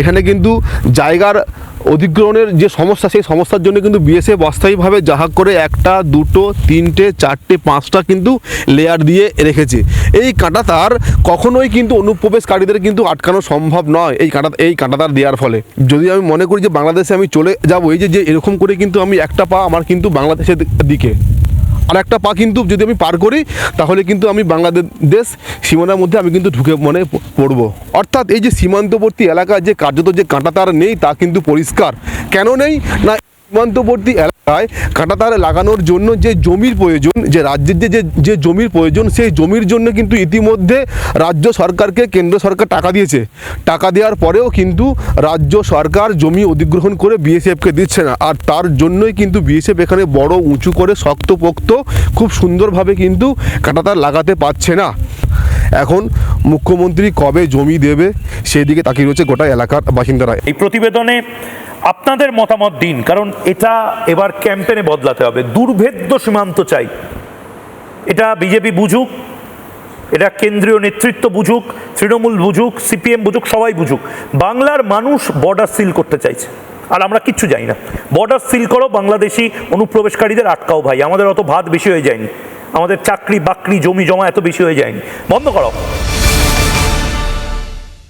এখানে কিন্তু জায়গার অধিগ্রহণের যে সমস্যা, সেই সমস্যার জন্য কিন্তু বিএসএফ অস্থায়ীভাবে যাহা করে 1টা 2টো 3টে 4টে 5টা কিন্তু লেয়ার দিয়ে রেখেছে। এই কাঁটাতার কখনোই কিন্তু অনুপ্রবেশকারীদের কিন্তু আটকানো সম্ভব নয় এই কাঁটাতার দেওয়ার ফলে। যদি আমি মনে করি যে বাংলাদেশে আমি চলে যাব, এই যে এরকম করে কিন্তু আমি একটা পা আমার কিন্তু বাংলাদেশের দিকে, আর একটা পা কিন্তু যদি আমি পার করি তাহলে কিন্তু আমি বাংলাদেশ সীমানার মধ্যে আমি কিন্তু ঢুকে পড়ব। অর্থাৎ এই যে সীমান্তবর্তী এলাকায় যে কার্যত যে কাঁটাতার নেই তা কিন্তু পরিষ্কার। কেন নেই না, সীমান্তবর্তী এলাকায় কাঁটাতার লাগানোর জন্য যে জমির প্রয়োজন, যে রাজ্যের যে জমির প্রয়োজন, সেই জমির জন্য কিন্তু ইতিমধ্যে রাজ্য সরকারকে কেন্দ্র সরকার টাকা দিয়েছে। টাকা দেওয়ার পরেও কিন্তু রাজ্য সরকার জমি অধিগ্রহণ করে বিএসএফকে দিচ্ছে না, আর তার জন্যই কিন্তু বিএসএফ এখানে বড় উঁচু করে শক্তপোক্ত খুব সুন্দরভাবে কিন্তু কাঁটাতার লাগাতে পারছে না। এখন মুখ্যমন্ত্রী কবে জমি দেবে সেই দিকে তাকিয়ে রয়েছে গোটা এলাকার বাসিন্দারা। এই প্রতিবেদনে আপনাদের মতামত দিন, কারণ এটা এবার ক্যাম্পেনে বদলাতে হবে। দুর্ভেদ্য সীমান্ত চাই, এটা বিজেপি বুঝুক, এটা কেন্দ্রীয় নেতৃত্ব বুঝুক, তৃণমূল বুঝুক, সিপিএম বুঝুক, সবাই বুঝুক। বাংলার মানুষ বর্ডার সিল করতে চাইছে, আর আমরা কিচ্ছু জানি না। বর্ডার সিল করো, বাংলাদেশি অনুপ্রবেশকারীদের আটকাও ভাই, আমাদের অত ভাত বেশি হয়ে যায়নি, আমাদের চাকরি বাকরি জমি জমা এত বেশি হয়ে যায়নি, বন্ধ করো।